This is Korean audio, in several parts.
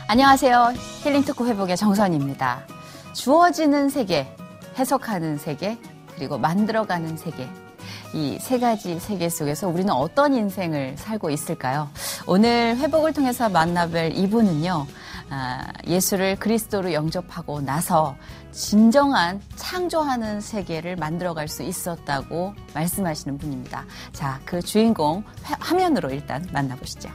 안녕하세요. 힐링토크 회복의 정선입니다. 주어지는 세계, 해석하는 세계, 그리고 만들어가는 세계. 이 세 가지 세계 속에서 우리는 어떤 인생을 살고 있을까요? 오늘 회복을 통해서 만나뵐 이분은요. 예수를 그리스도로 영접하고 나서 진정한 창조하는 세계를 만들어갈 수 있었다고 말씀하시는 분입니다. 자, 그 주인공 화면으로 일단 만나보시죠.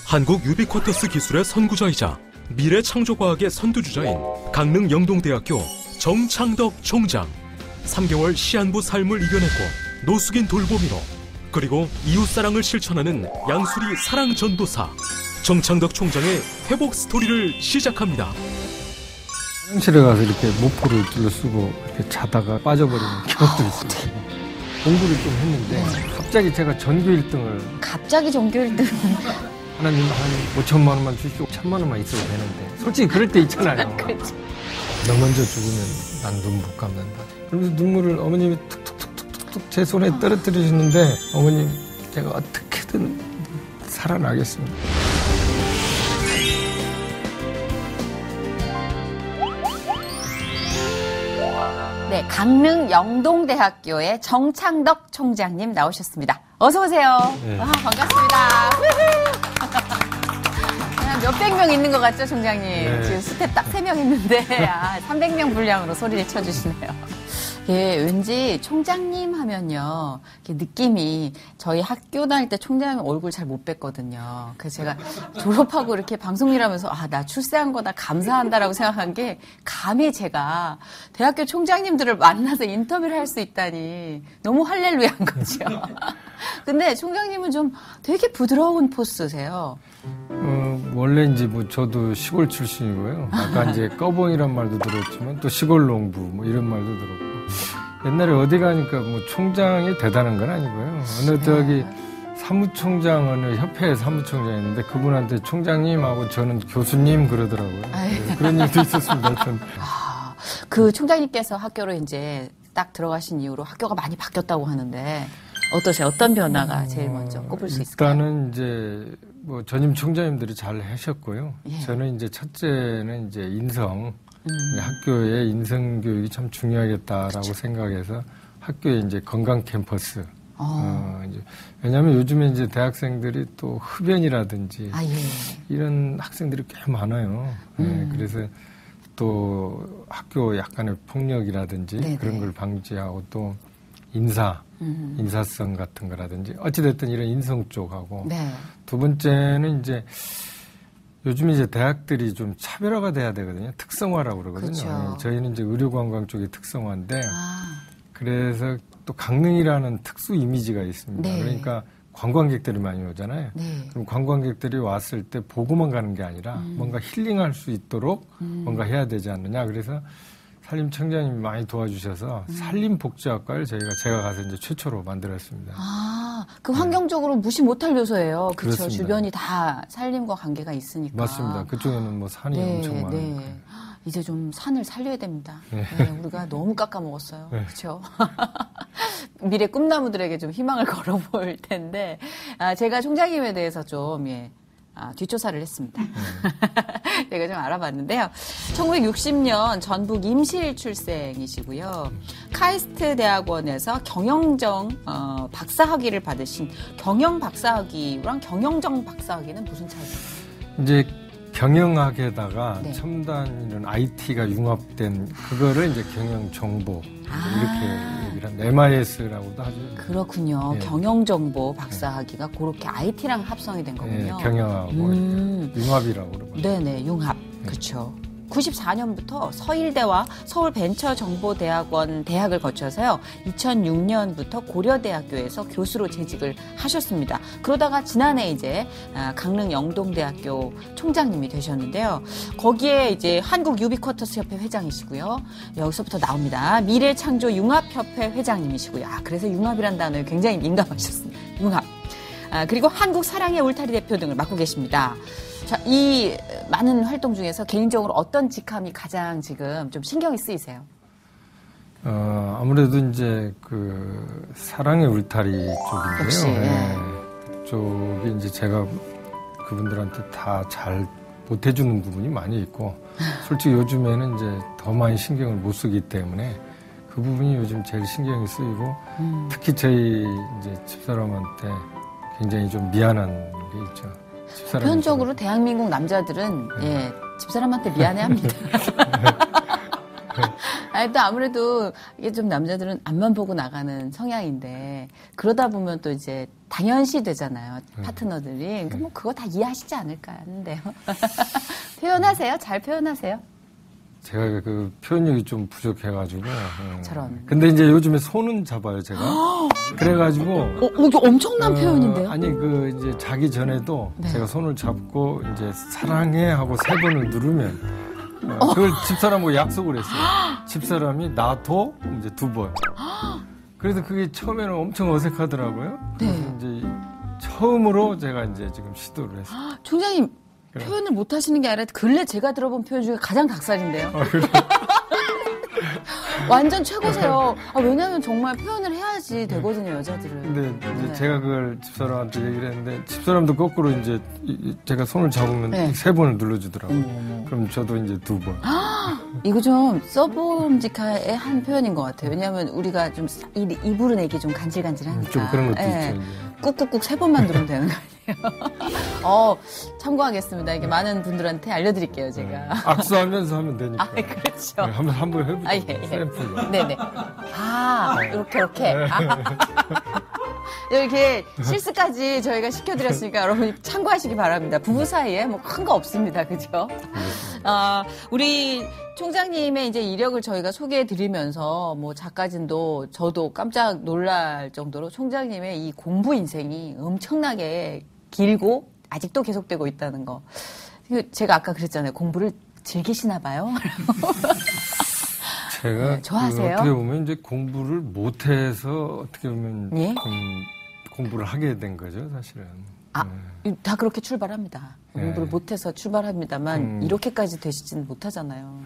한국 유비쿼터스 기술의 선구자이자 미래창조과학의 선두주자인 강릉영동대학교 정창덕 총장. 3개월 시한부 삶을 이겨냈고 노숙인 돌보미로, 그리고 이웃사랑을 실천하는 양수리 사랑전도사 정창덕 총장의 회복 스토리를 시작합니다. 화장실에 가서 이렇게 모포를 둘러쓰고 이렇게 자다가 빠져버리는 경우도 있습니다. 공부를 좀 했는데 갑자기 제가 전교 1등을. 갑자기 전교 1등? 하나님 한 5천만 원만 주시고 1,000만 원만 있어도 되는데 솔직히 그럴 때 있잖아요. 그렇지. 너 먼저 죽으면 난 눈 못 감는다. 그러면서 눈물을 어머님이 툭툭툭툭툭 제 손에 떨어뜨리시는데, 어머님 제가 어떻게든 살아나겠습니다. 네, 강릉 영동대학교의 정창덕 총장님 나오셨습니다. 어서 오세요. 네. 반갑습니다. 몇백 명 있는 것 같죠, 총장님? 네. 지금 스텝 딱 3명 있는데 300명 분량으로 소리를 쳐주시네요. 예, 왠지 총장님 하면요, 느낌이 저희 학교 다닐 때 총장님 얼굴 잘 못 뵀거든요. 그래서 제가 졸업하고 이렇게 방송 일하면서 나 출세한 거다 감사한다라고 생각한 게, 감히 제가 대학교 총장님들을 만나서 인터뷰를 할 수 있다니 너무 할렐루야한 거죠. 근데 총장님은 좀 되게 부드러운 포스세요. 원래 이제 저도 시골 출신이고요. 아까 이제 꺼봉이란 말도 들었지만 또 시골 농부 이런 말도 들었고, 옛날에 어디 가니까 총장이 대단한 건 아니고요. 어느 사무총장, 어느 협회 사무총장이었는데 그분한테 총장님하고 저는 교수님 그러더라고요. 그런 일도 있었습니다. 그 총장님께서 학교로 이제 딱 들어가신 이후로 학교가 많이 바뀌었다고 하는데 어떠세요? 어떤 변화가 제일 먼저 꼽을 수 있을까요? 일단은 이제 전임 총장님들이 잘 하셨고요. 예. 저는 이제 첫째는 이제 인성, 학교의 인성 교육이 참 중요하겠다라고 그쵸. 생각해서 학교에 이제 건강 캠퍼스. 왜냐하면 요즘에 이제 대학생들이 또 흡연이라든지 이런 학생들이 꽤 많아요. 네, 그래서 또 학교 약간의 폭력이라든지 네네. 그런 걸 방지하고 또 인사성 같은 거라든지 어찌됐든 이런 인성 쪽하고, 네. 두 번째는 이제 요즘 이제 대학들이 좀 차별화가 돼야 되거든요. 특성화라고 그러거든요. 그렇죠. 저희는 이제 의료관광 쪽이 특성화인데, 그래서 또 강릉이라는 특수 이미지가 있습니다. 네. 그러니까 관광객들이 많이 오잖아요. 네. 그럼 관광객들이 왔을 때 보고만 가는 게 아니라 뭔가 힐링할 수 있도록 뭔가 해야 되지 않느냐. 그래서 산림청장님이 많이 도와주셔서 산림복지학과를 제가 가서 이제 최초로 만들었습니다. 그 환경적으로 무시 못할 요소예요. 그렇죠. 그렇습니다. 주변이 다 산림과 관계가 있으니까. 맞습니다. 그쪽에는 산이 엄청 많으니까. 이제 좀 산을 살려야 됩니다. 네. 네, 우리가 너무 깎아먹었어요. 네. 그렇죠. 미래 꿈나무들에게 좀 희망을 걸어볼 텐데, 제가 총장님에 대해서 좀 뒷조사를 했습니다. 제가 좀 알아봤는데요. 1960년 전북 임실 출생이시고요. 카이스트 대학원에서 경영정 박사학위를 받으신 경영 박사학위랑 경영정 박사학위는 무슨 차이예요? 이제 경영학에다가 네. 첨단 이런 IT가 융합된 그거를 이제 경영정보 이렇게 얘기를 합니다. MIS라고도 하죠. 그렇군요. 네. 경영정보 박사학위가 그렇게 IT랑 합성이 된 거군요. 네, 경영하고 융합이라고 그러거든요. 네네, 융합. 그렇죠. 94년부터 서일대와 서울벤처정보대학원 대학을 거쳐서요. 2006년부터 고려대학교에서 교수로 재직을 하셨습니다. 그러다가 지난해 이제 강릉 영동대학교 총장님이 되셨는데요. 거기에 이제 한국 유비쿼터스 협회 회장이시고요. 여기서부터 나옵니다. 미래창조융합협회 회장님이시고요. 그래서 융합이란 단어에 굉장히 민감하셨습니다. 융합. 그리고 한국 사랑의 울타리 대표 등을 맡고 계십니다. 자, 이 많은 활동 중에서 개인적으로 어떤 직함이 가장 지금 좀 신경이 쓰이세요? 아무래도 이제 그 사랑의 울타리 쪽인데요. 역시. 네. 그쪽이 이제 제가 그분들한테 다 잘 못해주는 부분이 많이 있고, 솔직히 요즘에는 이제 더 많이 신경을 못 쓰기 때문에 그 부분이 요즘 제일 신경이 쓰이고, 특히 저희 이제 집사람한테 굉장히 좀 미안한 게 있죠. 보편적으로 대한민국 남자들은 예, 집사람한테 미안해합니다. 또 아무래도 이게 좀 남자들은 앞만 보고 나가는 성향인데 그러다 보면 또 이제 당연시 되잖아요. 파트너들이. 뭐 그거 다 이해하시지 않을까 하는데요. 표현하세요. 잘 표현하세요. 제가 그 표현력이 좀 부족해가지고. 저런. 근데 이제 요즘에 손은 잡아요, 제가. 그래가지고. 이게 엄청난 표현인데요. 아니, 이제 자기 전에도 네. 제가 손을 잡고 이제 사랑해 하고 3번을 누르면 그걸 집사람하고 약속을 했어요. 집사람이 나도 이제 2번. 그래서 그게 처음에는 엄청 어색하더라고요. 네. 이제 처음으로 제가 이제 지금 시도를 했어요. 총장님, 표현을 못 하시는 게 아니라 근래 제가 들어본 표현 중에 가장 닭살인데요. 그래? 완전 최고세요. 왜냐하면 정말 표현을 해야지 되거든요, 여자들은. 근데 이제 네. 제가 그걸 집사람한테 얘기를 했는데 집사람도 거꾸로 이제 제가 손을 잡으면 네. 3번을 눌러주더라고요. 그럼 저도 이제 2번. 이거 좀 써보름직한 한 표현인 것 같아요. 왜냐하면 우리가 좀 입으로 내기 좀 간질간질하니까. 좀 그런 것도 예. 있죠. 이제. 꾹꾹꾹 3번만 누르면 되는 거 아니에요? 참고하겠습니다. 이게 많은 분들한테 알려드릴게요, 제가. 악수하면서 하면 되니까. 그렇죠. 한번 해보죠. 예. 샘플로. 네네. 이렇게. 이렇게 실수까지 저희가 시켜드렸으니까 여러분 참고하시기 바랍니다. 부부 사이에 뭐 큰 거 없습니다. 그죠? 우리 총장님의 이제 이력을 저희가 소개해드리면서 뭐 작가진도 저도 깜짝 놀랄 정도로 총장님의 이 공부 인생이 엄청나게 길고 아직도 계속되고 있다는 거. 제가 아까 그랬잖아요. 공부를 즐기시나 봐요. 제가 네, 좋아하세요? 어떻게 보면 이제 공부를 못해서 어떻게 보면 예? 공부를 하게 된 거죠, 사실은. 다 그렇게 출발합니다. 네. 공부를 못해서 출발합니다만 이렇게까지 되시지는 못하잖아요.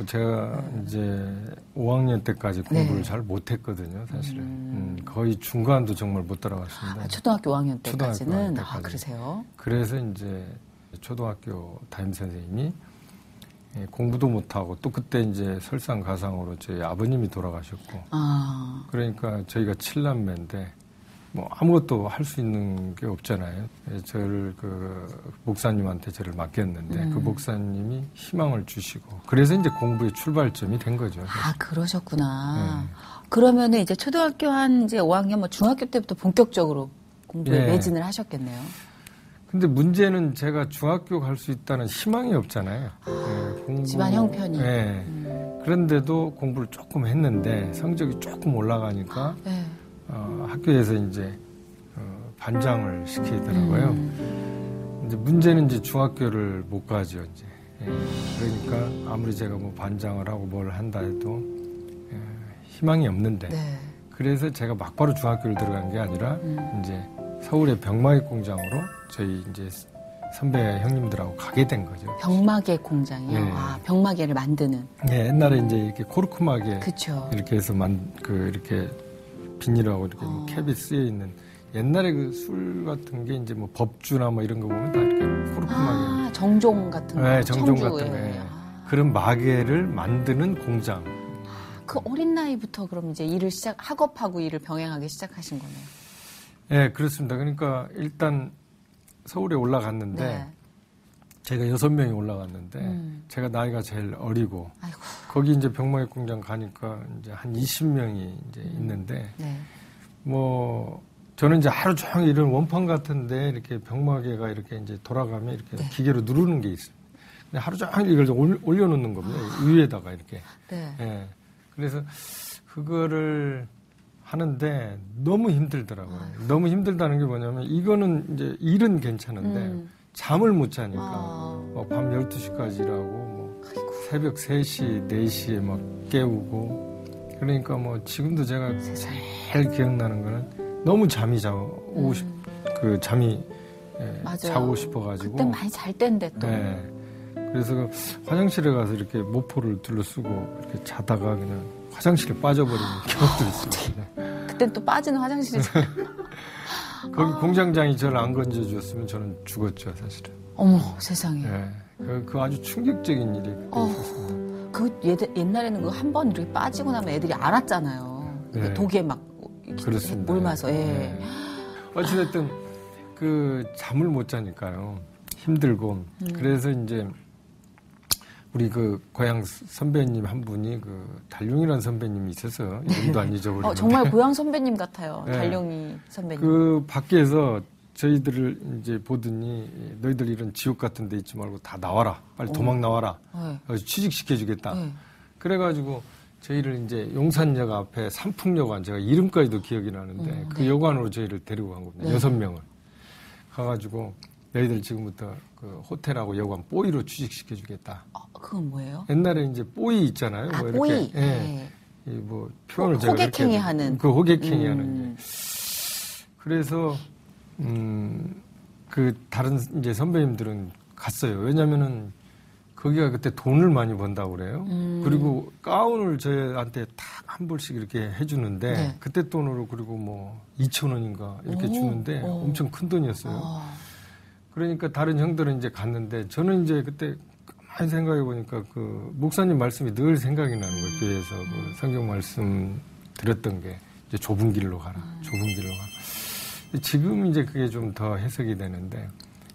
제가 이제 5학년 때까지 공부를 네. 잘 못했거든요, 사실은. 거의 중간도 정말 못 따라갔습니다. 초등학교 5학년 때까지는? 초등학교 5학년 때까지. 그러세요? 그래서 이제 초등학교 담임 선생님이 공부도 못하고 또 그때 이제 설상가상으로 저희 아버님이 돌아가셨고 그러니까 저희가 7남매인데 뭐 아무것도 할 수 있는 게 없잖아요. 저를 그 목사님한테 저를 맡겼는데 그 목사님이 희망을 주시고 그래서 이제 공부의 출발점이 된 거죠. 그러셨구나. 그러면은 이제 초등학교 한 이제 5학년 뭐 중학교 때부터 본격적으로 공부에 매진을 하셨겠네요. 근데 문제는 제가 중학교 갈 수 있다는 희망이 없잖아요. 집안 형편이. 그런데도 공부를 조금 했는데 성적이 조금 올라가니까 학교에서 이제 반장을 시키더라고요. 이제 문제는 이제 중학교를 못 가죠. 이제 그러니까 아무리 제가 뭐 반장을 하고 뭘 한다 해도 희망이 없는데 그래서 제가 막바로 중학교를 들어간 게 아니라 이제 서울의 병마개 공장으로 저희 이제 선배 형님들하고 가게 된 거죠. 병마개 공장이요? 네. 병마개를 만드는. 네, 옛날에 이제 이렇게 코르크마개 그쵸. 이렇게 해서 이렇게 비닐하고 이렇게 캡이 쓰여 있는 옛날에 그 술 같은 게 이제 뭐 법주나 뭐 이런 거 보면 다 이렇게 코르크마개. 정종 같은 거. 네, 정종 청주, 같은 거. 그런 마개를 만드는 공장. 그 어린 나이부터 그럼 이제 학업하고 일을 병행하기 시작하신 거네요. 네, 그렇습니다. 그러니까 일단 서울에 올라갔는데 제가 6명이 올라갔는데 제가 나이가 제일 어리고 아이고. 거기 이제 병마개 공장 가니까 이제 한 20명이 이제 있는데 뭐 저는 이제 하루 종일 이런 원판 같은데 이렇게 병마개가 이렇게 이제 돌아가면 이렇게 기계로 누르는 게 있어요. 하루 종일 이걸 올려놓는 겁니다. 위에다가 이렇게. 네. 예. 그래서 그거를 하는데 너무 힘들더라고요. 너무 힘들다는 게 뭐냐면 이거는 이제 일은 괜찮은데 잠을 못 자니까 밤 12시까지 일하고 뭐 새벽 3시, 4시에 막 깨우고 그러니까 뭐 지금도 제가 제일 기억나는 거는 너무 잠이 자고 잠이 자고 싶어가지고 그때 많이 잘 때인데 또. 네. 그래서 그 화장실에 가서 이렇게 모포를 둘러쓰고 이렇게 자다가 그냥 화장실에 빠져버리는 경우도 있어요. 그땐 또 빠지는 화장실에. 거기 공장장이 저를 안 건져줬으면 저는 죽었죠, 사실은. 어머, 세상에. 네. 그 아주 충격적인 일이 그때 있었습니다. 그 옛날에는 그 한 번 이렇게 빠지고 나면 애들이 알았잖아요. 네. 독에 막 그렇습니다. 몰마서. 예. 네. 어찌됐든 그 잠을 못 자니까요. 힘들고. 그래서 이제 우리 그 고향 선배님 한 분이 그 달룡이라는 선배님이 있어서 이름도 안 잊어버리는데. 정말 고향 선배님 같아요. 네. 달룡이 선배님. 그 밖에서 저희들을 이제 보더니 너희들 이런 지옥 같은 데 있지 말고 다 나와라. 빨리 도망 나와라. 네. 취직시켜주겠다. 네. 그래가지고 저희를 이제 용산역 앞에 삼풍여관, 제가 이름까지도 기억이 나는데 그 네. 여관으로 저희를 데리고 간 겁니다. 네. 6명을. 가가지고 너희들 지금부터 그 호텔하고 여관 뽀이로 취직시켜주겠다. 그건 뭐예요? 옛날에 이제 뽀이 있잖아요. 뭐 이렇게. 뽀이. 예. 네. 뭐 표현을 제가 호객행위 이렇게 하는. 그 호객행위 하는. 그래서 그 다른 이제 선배님들은 갔어요. 왜냐면은 거기가 그때 돈을 많이 번다고 그래요. 그리고 가운을 저희한테 딱 한 벌씩 이렇게 해주는데 네. 그때 돈으로 그리고 뭐 2,000원인가 이렇게 주는데 엄청 큰 돈이었어요. 그러니까 다른 형들은 이제 갔는데 저는 이제 그때 가만히 생각해 보니까 그 목사님 말씀이 늘 생각이 나는 거예요. 교회에서 그 성경 말씀 드렸던 게 이제 좁은 길로 가라. 좁은 길로 가라. 지금 이제 그게 좀 더 해석이 되는데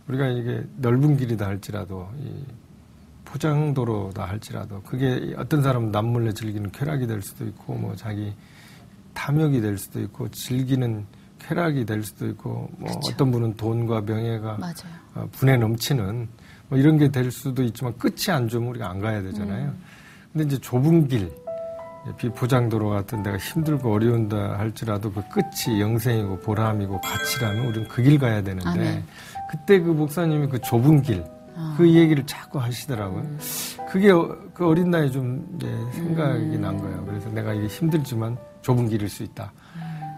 우리가 이게 넓은 길이다 할지라도 이 포장도로다 할지라도 그게 어떤 사람은 남몰래 즐기는 쾌락이 될 수도 있고 뭐 자기 탐욕이 될 수도 있고 즐기는 쾌락이 될 수도 있고 뭐 그쵸. 어떤 분은 돈과 명예가 맞아요. 분에 넘치는 뭐 이런 게 될 수도 있지만 끝이 안 좋으면 우리가 안 가야 되잖아요. 근데 이제 좁은 길 비포장도로 같은 데가 힘들고 어려운다 할지라도 그 끝이 영생이고 보람이고 가치라면 우리는 그 길 가야 되는데 아멘. 그때 그 목사님이 그 좁은 길 그 얘기를 자꾸 하시더라고요. 그게 그 어린 나이에 좀 이제 생각이 난 거예요. 그래서 내가 이게 힘들지만 좁은 길일 수 있다.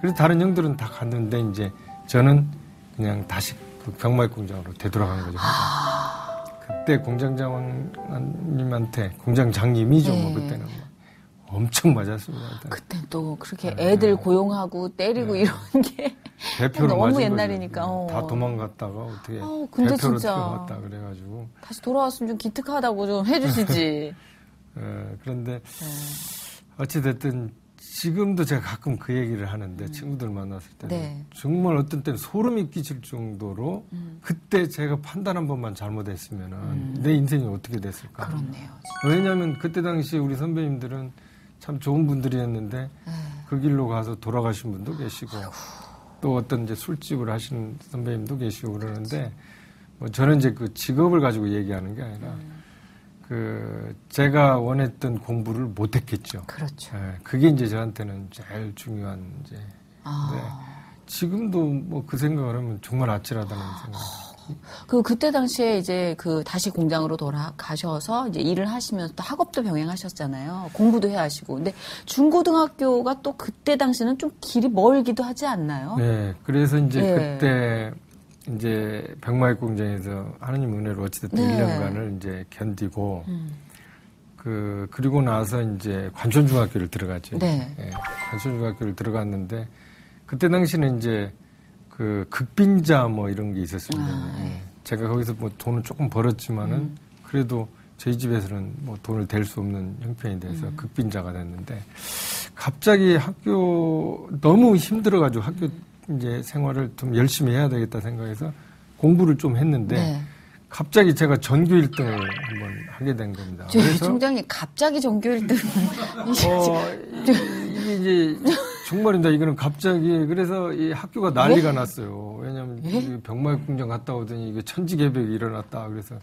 그래서 다른 형들은 다 갔는데 이제 저는 그냥 다시 그 병마익 공장으로 되돌아간 거죠. 그때 공장장님한테 공장장님이죠. 네. 뭐 그때는 뭐 엄청 맞았습니다. 일단. 그때 또 그렇게 애들 고용하고 때리고 이런 게 대표로 너무 맞은 옛날이니까. 거죠. 다 도망갔다가 어떻게 근데 대표로 진짜 들어갔다 그래가지고. 다시 돌아왔으면 좀 기특하다고 좀 해주시지. 그런데 어찌됐든 지금도 제가 가끔 그 얘기를 하는데 친구들 만났을 때는 네. 정말 어떤 때는 소름이 끼칠 정도로 그때 제가 판단 한 번만 잘못했으면 내 인생이 어떻게 됐을까. 그렇네요. 왜냐하면 그때 당시 우리 선배님들은 참 좋은 분들이었는데 그 길로 가서 돌아가신 분도 계시고 또 어떤 이제 술집을 하시는 선배님도 계시고 그러는데 뭐 저는 이제 그 직업을 가지고 얘기하는 게 아니라 그 제가 원했던 공부를 못했겠죠. 그렇죠. 그게 이제 저한테는 제일 중요한 이제. 네. 지금도 뭐 그 생각을 하면 정말 아찔하다는 생각. 그때 당시에 이제 다시 공장으로 돌아가셔서 이제 일을 하시면서 또 학업도 병행하셨잖아요. 공부도 해야 하시고. 근데 중고등학교가 또 그때 당시는 좀 길이 멀기도 하지 않나요? 네. 그래서 이제 네. 그때 이제 병마익 공장에서 하느님 은혜로 어찌됐든 네. 1년간을 이제 견디고 그리고 나서 이제 관천중학교를 들어갔죠. 네. 관천중학교를 들어갔는데 그때 당시는 이제 그 극빈자 뭐 이런 게 있었습니다. 제가 거기서 뭐 돈을 조금 벌었지만은 그래도 저희 집에서는 뭐 돈을 댈 수 없는 형편이 돼서 극빈자가 됐는데 갑자기 학교 너무 힘들어가지고 학교 이제 생활을 좀 열심히 해야 되겠다 생각해서 공부를 좀 했는데 네. 갑자기 제가 전교 1등을 한번 하게 된 겁니다. 그래서 총장님 갑자기 전교 1등. 이게 이제 정말입니다. 이거는 갑자기 그래서 이 학교가 난리가 났어요. 왜냐하면 병마익 공장 갔다 오더니 이게 천지개벽이 일어났다. 그래서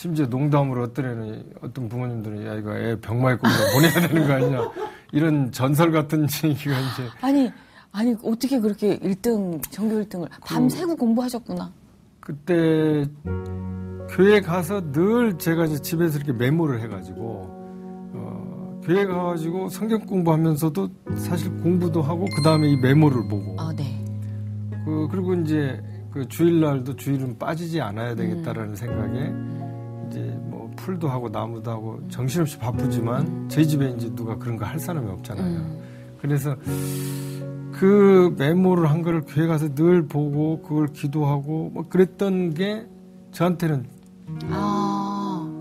심지어 농담으로 어떤 부모님들은 야 이거 애 병마에 꼭 보내야 되는 거 아니냐 이런 전설 같은 얘기가 이제 아니 어떻게 그렇게 1등 전교 1등을 밤새고 공부하셨구나. 그때 교회 가서 늘 제가 이제 집에서 이렇게 메모를 해가지고 교회 가가지고 성경 공부하면서도 사실 공부도 하고 그 다음에 이 메모를 보고. 네. 그리고 이제 그 주일날도 주일은 빠지지 않아야 되겠다라는 생각에 이제 뭐 풀도 하고 나무도 하고 정신없이 바쁘지만 저희 집에 이제 누가 그런 거 할 사람이 없잖아요. 그래서 그 메모를 한 거를 교회 가서 늘 보고 그걸 기도하고 뭐 그랬던 게 저한테는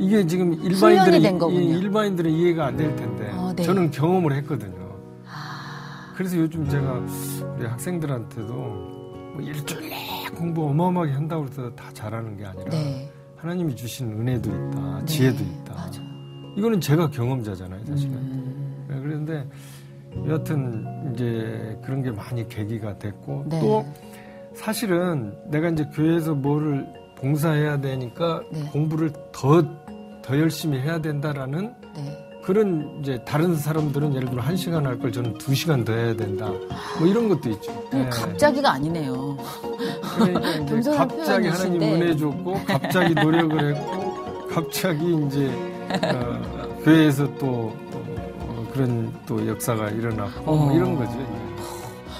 이게 지금 일반인들은 이해가 안 될 텐데 네. 저는 경험을 했거든요. 그래서 요즘 제가 우리 학생들한테도 뭐 일주일에 공부 어마어마하게 한다고 해서 다 잘하는 게 아니라 네. 하나님이 주신 은혜도 있다, 지혜도 있다. 맞아요. 이거는 제가 경험자잖아요, 사실은. 그런데 여하튼 이제 그런 게 많이 계기가 됐고 네. 또 사실은 내가 이제 교회에서 뭐를 봉사해야 되니까 공부를 더 열심히 해야 된다라는 그런 이제 다른 사람들은 예를 들어 1시간 할 걸 저는 2시간 더 해야 된다. 뭐 이런 것도 있죠. 갑자기가 아니네요. 그러니까 이제 갑자기 하나님 은혜 줬고 갑자기 노력을 했고 갑자기 이제 교회에서 또 그런 또 역사가 일어났고 뭐 이런 거죠.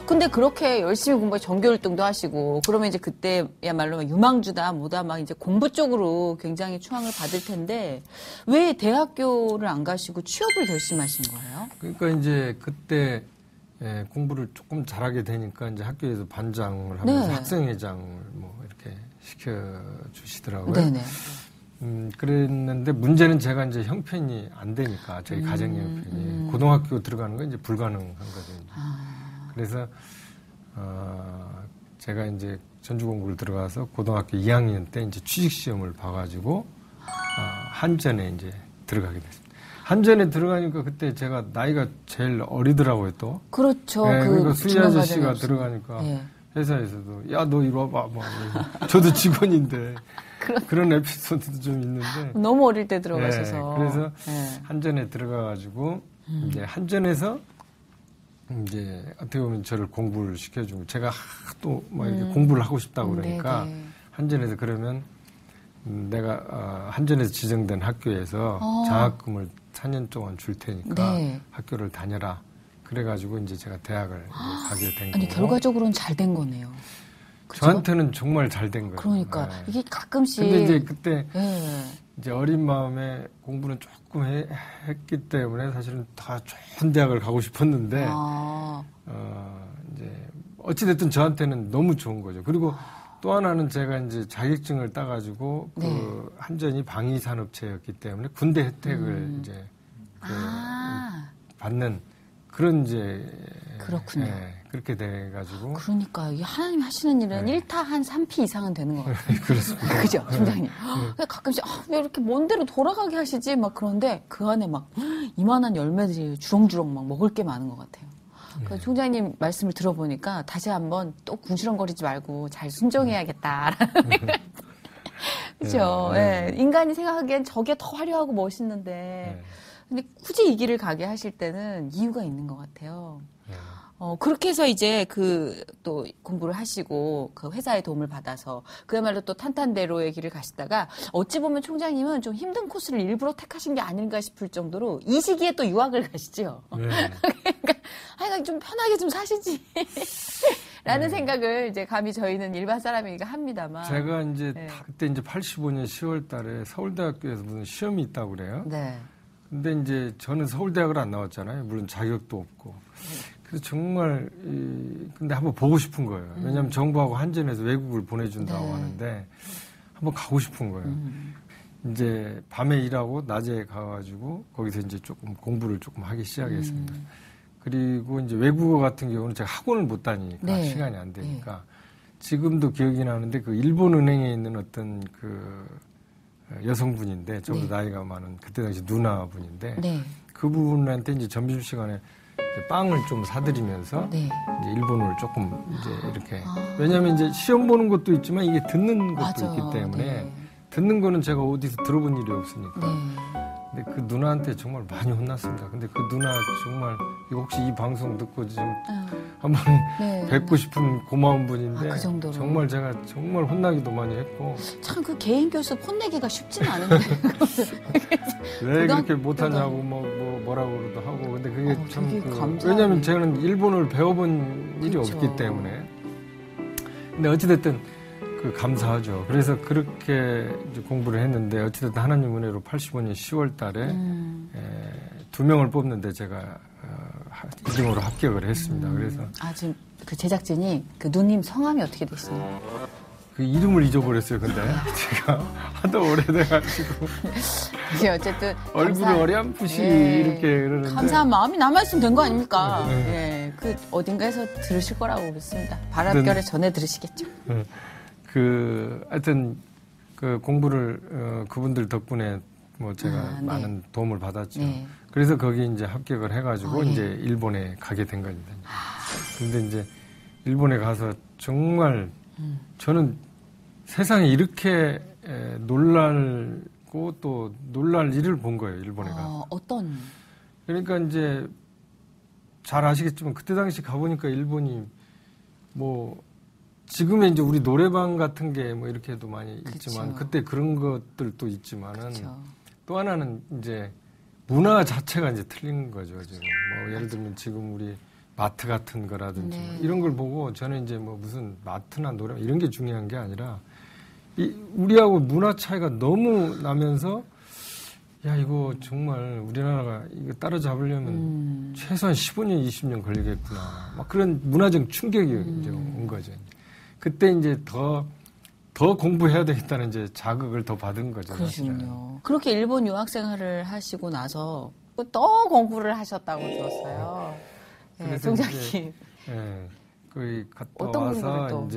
근데 그렇게 열심히 공부해 전교 1등도 하시고 그러면 이제 그때야말로 유망주다 뭐다 막 이제 공부 쪽으로 굉장히 추앙을 받을 텐데 왜 대학교를 안 가시고 취업을 결심하신 거예요? 그러니까 이제 그때 공부를 조금 잘하게 되니까 이제 학교에서 반장을 하면서 학생회장을 뭐 이렇게 시켜주시더라고요. 네네. 그랬는데 문제는 제가 이제 형편이 안 되니까 저희 가정 형편이 고등학교 들어가는 건 이제 불가능한 거거든요. 그래서 제가 이제 전주공고를 들어가서 고등학교 2학년 때 이제 취직 시험을 봐가지고 한전에 이제 들어가게 됐습니다. 한전에 들어가니까 그때 제가 나이가 제일 어리더라고요 또. 그렇죠. 그러니까 수희 아저씨가 들어가니까 회사에서도 야 너 이리 와봐 뭐 저도 직원인데 그런 에피소드도 좀 있는데 너무 어릴 때 들어가셔서 그래서 한전에 들어가가지고 이제 한전에서 이제 어떻게 보면 저를 공부를 시켜주고 제가 또 막 이렇게 공부를 하고 싶다고 그러니까 한전에서 그러면 내가 한전에서 지정된 학교에서 장학금을 4년 동안 줄 테니까 학교를 다녀라. 그래가지고 이제 제가 대학을 가게 된 거고. 아니 결과적으로는 잘 된 거네요. 그쵸? 저한테는 정말 잘 된 거예요. 그러니까 이게 가끔씩. 근데 이제 그때 이제 어린 마음에 공부는 조금 했기 때문에 사실은 다 좋은 대학을 가고 싶었는데 이제 어찌됐든 저한테는 너무 좋은 거죠. 그리고 또 하나는 제가 이제 자격증을 따가지고 그 한전이 방위산업체였기 때문에 군대 혜택을 이제 받는 그런 이제 그렇군요. 그렇게 돼가지고. 그러니까 이게 하나님 하시는 일은 1타 한 3피 이상은 되는 것 같아요. 그렇습니다. 그죠, 팀장님. 가끔씩 왜 이렇게 먼 데로 돌아가게 하시지? 막 그런데 그 안에 막 이만한 열매들이 주렁주렁 막 먹을 게 많은 것 같아요. 그 총장님 말씀을 들어보니까 다시 한번 또 궁시렁거리지 말고 잘 순종해야겠다라는 그죠. 인간이 생각하기엔 저게 더 화려하고 멋있는데 근데 굳이 이 길을 가게 하실 때는 이유가 있는 것 같아요. 그렇게 해서 이제 또 공부를 하시고 그 회사의 도움을 받아서 그야말로 또 탄탄대로의 길을 가시다가 어찌 보면 총장님은 좀 힘든 코스를 일부러 택하신 게 아닌가 싶을 정도로 이 시기에 또 유학을 가시죠. 그러니까 좀 편하게 좀 사시지. 라는 생각을 이제 감히 저희는 일반 사람이니까 합니다만. 제가 이제 그때 이제 85년 10월 달에 서울대학교에서 무슨 시험이 있다고 그래요. 네. 근데 이제 저는 서울대학을 안 나왔잖아요. 물론 자격도 없고. 그래서 정말 근데 한번 보고 싶은 거예요. 왜냐하면 정부하고 한전에서 외국을 보내준다고 하는데 한번 가고 싶은 거예요. 이제 밤에 일하고 낮에 가가지고 거기서 이제 조금 공부를 조금 하기 시작했습니다. 그리고 이제 외국어 같은 경우는 제가 학원을 못 다니니까 시간이 안 되니까 지금도 기억이 나는데 그 일본 은행에 있는 어떤 그 여성분인데 저보다 나이가 많은 그때 당시 누나분인데 그분한테 이제 점심시간에 빵을 좀 사드리면서 이제 일본어를 조금 이제 이렇게 왜냐하면 이제 시험 보는 것도 있지만 이게 듣는 것도 있기 때문에 듣는 거는 제가 어디서 들어본 일이 없으니까. 네. 근데 그 누나한테 정말 많이 혼났습니다. 근데 그 누나 정말 이거 혹시 이 방송 듣고 지금 한번 네. 뵙고 싶은 고마운 분인데 그 정도로. 정말 제가 정말 혼나기도 많이 했고 참 그 개인 교수 혼내기가 쉽지는 않은데. 왜 그렇게 고등학교 못하냐고 뭐라고 그러도 하고 근데 그게 참 되게 감사하네. 왜냐하면 저는 일본어를 배워본 일이 그렇죠. 없기 때문에 근데 어찌됐든 그 감사하죠. 그래서 그렇게 이제 공부를 했는데 어찌됐든 하나님 은혜로 85년 10월 달에 2명을 뽑는데 제가 2등으로 합격을 했습니다. 그래서 지금 그 제작진이 그 누님 성함이 어떻게 되시나요? 그 이름을 잊어버렸어요. 근데 제가 하도 오래돼가지고 이게 어쨌든 얼굴이 어렴풋이 예. 이렇게 그러는데 감사한 마음이 남아있으면 된 거 아닙니까? 네. 예, 그 어딘가에서 들으실 거라고 믿습니다. 바람결에 전해 들으시겠죠. 하여튼 그 공부를 그분들 덕분에 뭐 제가 네. 많은 도움을 받았죠. 네. 그래서 거기 이제 합격을 해가지고 예. 이제 일본에 가게 된 겁니다. 근데 이제 일본에 가서 정말 저는 세상에 이렇게 놀랄고 또 놀랄 일을 본 거예요. 일본에 가서. 어떤? 그러니까 이제 잘 아시겠지만 그때 당시 가보니까 일본이 뭐 지금의 이제 우리 노래방 같은 게 뭐 이렇게도 많이 있지만 그때 그런 것들도 있지만은 그쵸. 또 하나는 이제 문화 자체가 이제 틀린 거죠. 지금 뭐 예를 들면 지금 우리 마트 같은 거라든지 네. 뭐 이런 걸 보고 저는 이제 뭐 무슨 마트나 노래방 이런 게 중요한 게 아니라 우리하고 문화 차이가 너무 나면서 야 이거 정말 우리나라가 이거 따라잡으려면 최소한 15년, 20년 걸리겠구나. 막 그런 문화적 충격이 이제 온 거죠. 그때 이제 더 공부해야 되겠다는 이제 자극을 더 받은 거죠. 그러시군요. 사실은. 그렇게 일본 유학 생활을 하시고 나서 또 공부를 하셨다고 들었어요. 예, 그래서 총장님. 예, 거기 갔다 어떤 공부를 와서 또?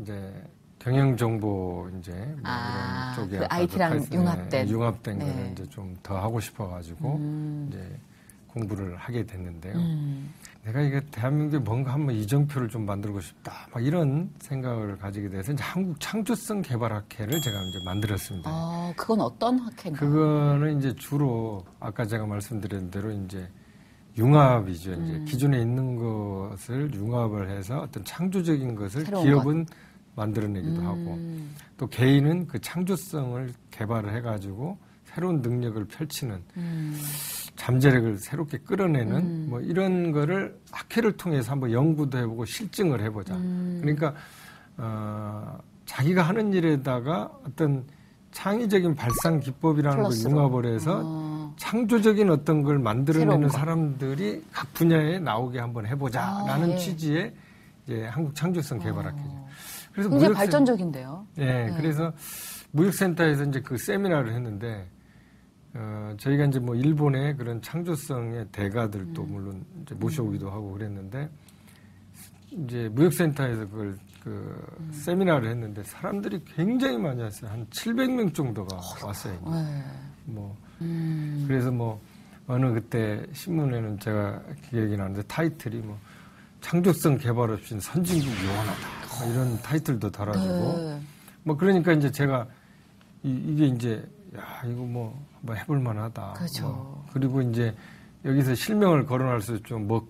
이제 경영정보 이제 뭐 이런 쪽에 그 아까도 IT랑 칼- 융합된. 융합된 네. 거를 이제 좀 더 하고 싶어가지고 이제 공부를 하게 됐는데요. 내가 이게 대한민국에 뭔가 한번 이정표를 좀 만들고 싶다. 막 이런 생각을 가지게 돼서 이제 한국 창조성 개발학회를 제가 이제 만들었습니다. 그건 어떤 학회인가요? 그거는 이제 주로 아까 제가 말씀드린 대로 이제 융합이죠. 이제 기존에 있는 것을 융합을 해서 어떤 창조적인 것을 새로운 기업은 만들어내기도 하고 또 개인은 그 창조성을 개발을 해가지고 새로운 능력을 펼치는 잠재력을 새롭게 끌어내는 뭐 이런 거를 학회를 통해서 한번 연구도 해보고 실증을 해보자. 그러니까 자기가 하는 일에다가 어떤 창의적인 발상 기법이라는 걸 플러스로. 융합을 해서 창조적인 어떤 걸 만들어내는 새로운 거. 사람들이 각 분야에 나오게 한번 해보자라는 예. 취지의 이제 한국 창조성 개발학회죠. 그래서 굉장히 무역센- 발전적인데요. 네, 그래서 무역센터에서 이제 그 세미나를 했는데 저희가 이제 뭐 일본의 그런 창조성의 대가들도 물론 이제 모셔오기도 하고 그랬는데 이제 무역센터에서 그걸 세미나를 했는데 사람들이 굉장히 많이 왔어요. 한 700명 정도가 왔어요. 네. 뭐 그래서 뭐 어느 그때 신문에는 제가 기억이 나는데 타이틀이 뭐 창조성 개발 없인 선진국 요원하다 뭐 이런 타이틀도 달아주고 네. 뭐 그러니까 이제 제가 이게 이제 야 이거 뭐 해볼 만하다. 그렇죠. 뭐 그리고 이제 여기서 실명을 거론할 수 있죠. 뭐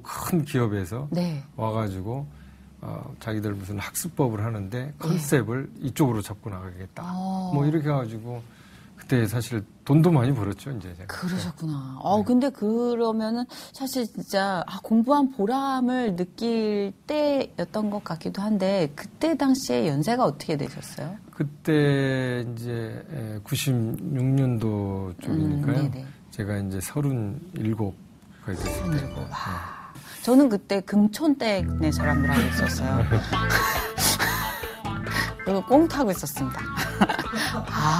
큰 기업에서 네. 와가지고 자기들 무슨 학습법을 하는데 컨셉을 이쪽으로 잡고 나가겠다. 뭐 이렇게 해가지고 그때 사실 돈도 많이 벌었죠. 이제 제가. 그러셨구나. 근데 그러면은 사실 진짜 공부한 보람을 느낄 때였던 것 같기도 한데 그때 당시에 연세가 어떻게 되셨어요? 그때 이제 96년도 쪽이니까요. 네네. 제가 이제 37 거의 됐을 때고. 네. 저는 그때 금촌댁네 사람들하고 있었어요. 그리고 꽁 타고 있었습니다.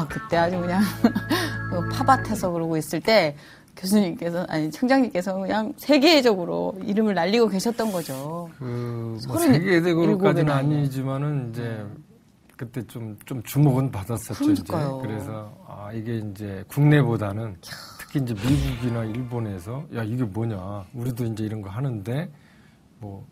그때 아주 그냥 파밭에서 그러고 있을 때 교수님께서, 청장님께서 그냥 세계적으로 이름을 날리고 계셨던 거죠. 뭐 세계적으로까지는 아니지만은 이제 그때 좀 주목은 받았었죠. 그러니까요. 이제. 그래서 이게 이제 국내보다는 특히 이제 미국이나 일본에서 야 이게 뭐냐 우리도 이제 이런 거 하는데 뭐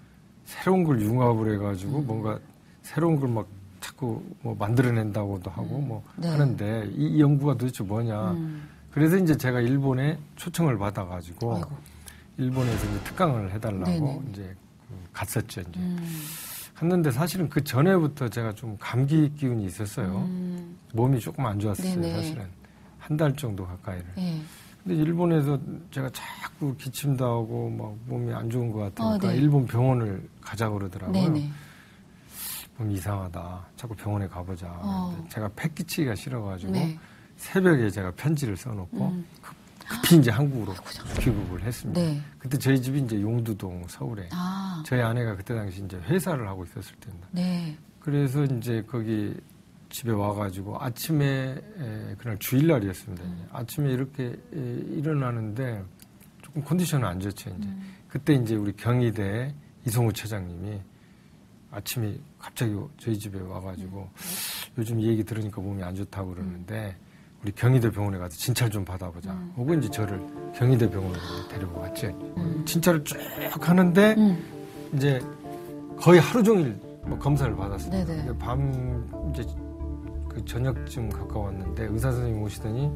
새로운 걸 융합을 해가지고 뭔가 새로운 걸 막 자꾸 뭐 만들어낸다고도 하고 뭐 네. 하는데 이 연구가 도대체 뭐냐. 그래서 이제 제가 일본에 초청을 받아가지고 아이고. 일본에서 이제 특강을 해달라고 네네. 이제 갔었죠. 이제 갔는데 사실은 그 전에부터 제가 좀 감기 기운이 있었어요. 몸이 조금 안 좋았어요. 네네. 사실은 한 달 정도 가까이를. 네. 근데 일본에서 제가 자꾸 기침도 하고 막 몸이 안 좋은 것 같으니까 네. 일본 병원을 가자고 그러더라고요. 네네. 몸이 이상하다. 자꾸 병원에 가보자. 근데 제가 패 끼치기가 싫어가지고 네. 새벽에 제가 편지를 써놓고 급히 이제 한국으로 귀국을 했습니다. 네. 그때 저희 집이 이제 용두동 서울에 아, 저희 아내가 그때 당시 이제 회사를 하고 있었을 때입니다. 네. 그래서 이제 거기 집에 와가지고 아침에 그날 주일날이었습니다. 이제. 아침에 이렇게 일어나는데 조금 컨디션은 안 좋죠. 이제 그때 이제 우리 경희대 이성우 차장님이 아침에 갑자기 저희 집에 와가지고 요즘 이 얘기 들으니까 몸이 안 좋다고 그러는데 우리 경희대 병원에 가서 진찰 좀 받아보자. 하고 이제 저를 경희대 병원으로 데리고 갔죠. 진찰을 쭉 하는데 이제 거의 하루 종일 뭐 검사를 받았습니다. 네네. 근데 밤 이제 그 저녁쯤 가까웠는데 의사 선생님 오시더니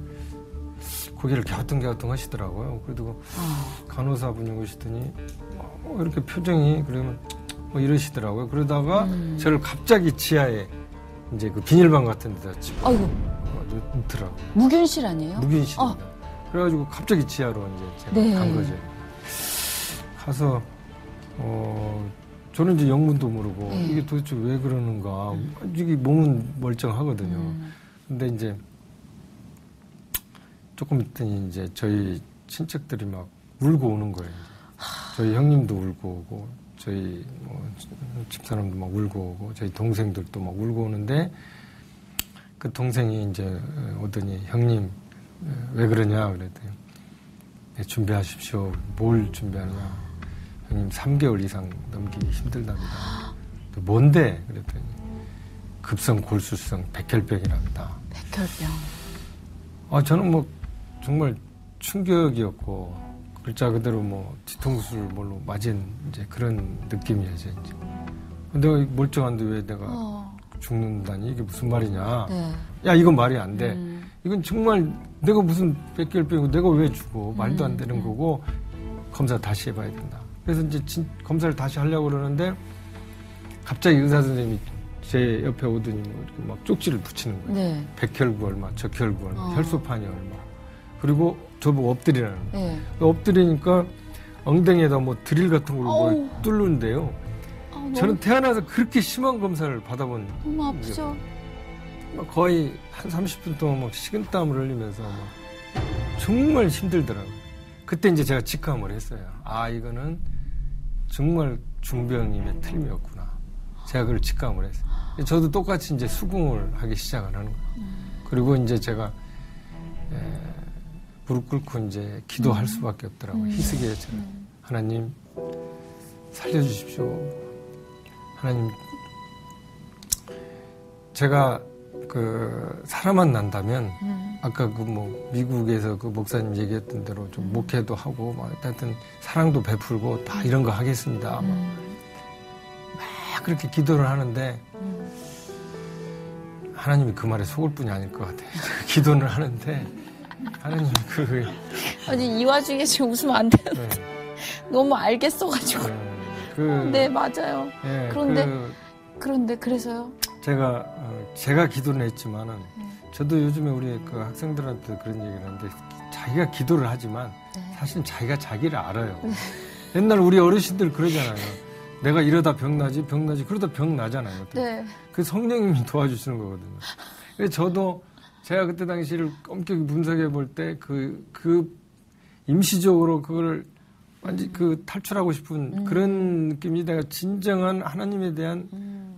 고개를 갸우뚱갸우뚱 하시더라고요. 그래도 간호사분이 오시더니 이렇게 표정이 그러면 뭐 이러시더라고요. 그러다가 저를 갑자기 지하에 이제 그 비닐방 같은 데다 집어 아이고, 넣더라고요. 무균실 아니에요? 무균실입니다. 그래가지고 갑자기 지하로 이제 제가 네. 간 거죠. 가서 저는 이제 영문도 모르고 네. 이게 도대체 왜 그러는가. 이게 몸은 멀쩡하거든요. 근데 이제 조금 있더니 이제 저희 친척들이 막 울고 오는 거예요. 저희 형님도 울고 오고 저희 뭐 집사람도 막 울고 오고 저희 동생들도 막 울고 오는데 그 동생이 이제 오더니 형님 왜 그러냐 그랬더니 네, 준비하십시오. 뭘 준비하느냐. 형님 3개월 이상 넘기기 힘들답니다. 또 뭔데? 그랬더니 급성 골수성 백혈병이랍니다. 백혈병. 저는 뭐 정말 충격이었고 글자 그대로 뭐 뒤통수를 뭘로 맞은 이제 그런 느낌이었죠. 이제. 내가 멀쩡한데 왜 내가 죽는다니 이게 무슨 말이냐. 네. 야 이건 말이 안 돼. 이건 정말 내가 무슨 백혈병이고 내가 왜 죽어. 말도 안 되는 거고 검사 다시 해봐야 된다. 그래서 이제 검사를 다시 하려고 그러는데 갑자기 의사 선생님이 제 옆에 오더니 뭐 이렇게 막 쪽지를 붙이는 거예요. 네. 백혈구 얼마, 적혈구 얼마, 혈소판이 얼마. 그리고 저보고 엎드리라는 거예요. 네. 엎드리니까 엉덩이에다 뭐 드릴 같은 걸로 뭘 뚫는데요. 저는 태어나서 그렇게 심한 검사를 받아본 너무 아프죠? 막 거의 한 30분 동안 막 식은땀을 흘리면서 막 정말 힘들더라고요. 그때 이제 제가 직감을 했어요. 아, 이거는 정말 중병임의 틀림이었구나. 제가 그걸 직감을 했어요. 저도 똑같이 이제 수긍을 하기 시작을 하는 거예요. 그리고 이제 제가 무릎 꿇고 이제 기도할 수밖에 없더라고요. 희스기처럼. 하나님, 살려주십시오. 하나님, 제가 사람만 난다면, 아까 미국에서 그 목사님 얘기했던 대로 좀 목회도 하고, 막, 하여튼 사랑도 베풀고 다 이런 거 하겠습니다. 막 그렇게 기도를 하는데, 하나님이 그 말에 속을 뿐이 아닐 것 같아요. 기도를 하는데, 하나님 아니, 이 와중에 지금 웃으면 안 되는데. 네. 너무 알겠어가지고. 네, 맞아요. 네, 그런데, 그래서요? 제가 기도는 했지만은, 저도 요즘에 우리 그 학생들한테 그런 얘기를 하는데, 자기가 기도를 하지만, 사실 자기가 자기를 알아요. 옛날 우리 어르신들 그러잖아요. 내가 이러다 병나지, 그러다 병 나잖아요. 네. 그 성령님이 도와주시는 거거든요. 그래서 저도 제가 그때 당시를 엄격히 분석해 볼 때 임시적으로 그걸 완전히 탈출하고 싶은 그런 느낌이 내가 진정한 하나님에 대한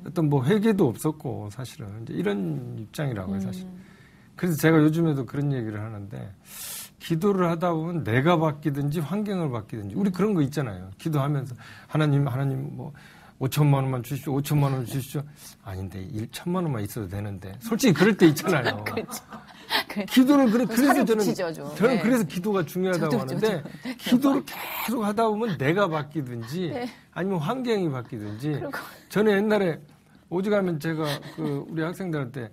어떤 회개도 없었고 사실은 이제 이런 입장이라고요, 사실. 그래서 제가 요즘에도 그런 얘기를 하는데 기도를 하다 보면 내가 바뀌든지 환경을 바뀌든지 우리 그런 거 있잖아요. 기도하면서 하나님 5천만 원만 주십시오. 5천만 원 주십시오. 아닌데 1천만 원만 있어도 되는데 솔직히 그럴 때 있잖아요. 그렇죠. 기도를 그래서 저는 네. 그래서 기도가 중요하다고 하는데 기도를 계속 하다 보면 내가 바뀌든지 아니면 환경이 바뀌든지 저는 옛날에 오죽하면 제가 우리 학생들한테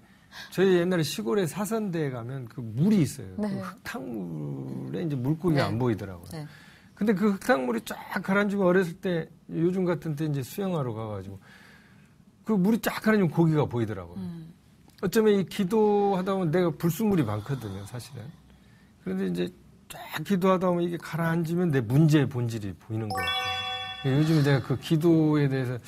저희 옛날에 시골에 사선대에 가면 그 물이 있어요. 네. 그 흙탕물에 이제 물고기가 안 보이더라고요. 네. 근데 그 흙탕물이 쫙 가라앉으면 어렸을 때 요즘 같은 때 이제 수영하러 가가지고 그 물이 쫙 가라앉으면 고기가 보이더라고요. 어쩌면 이 기도하다 보면 내가 불순물이 많거든요, 사실은. 그런데 이제 쫙 기도하다 보면 이게 가라앉으면 내 문제의 본질이 보이는 것 같아요. 요즘에 내가 그 기도에 대해서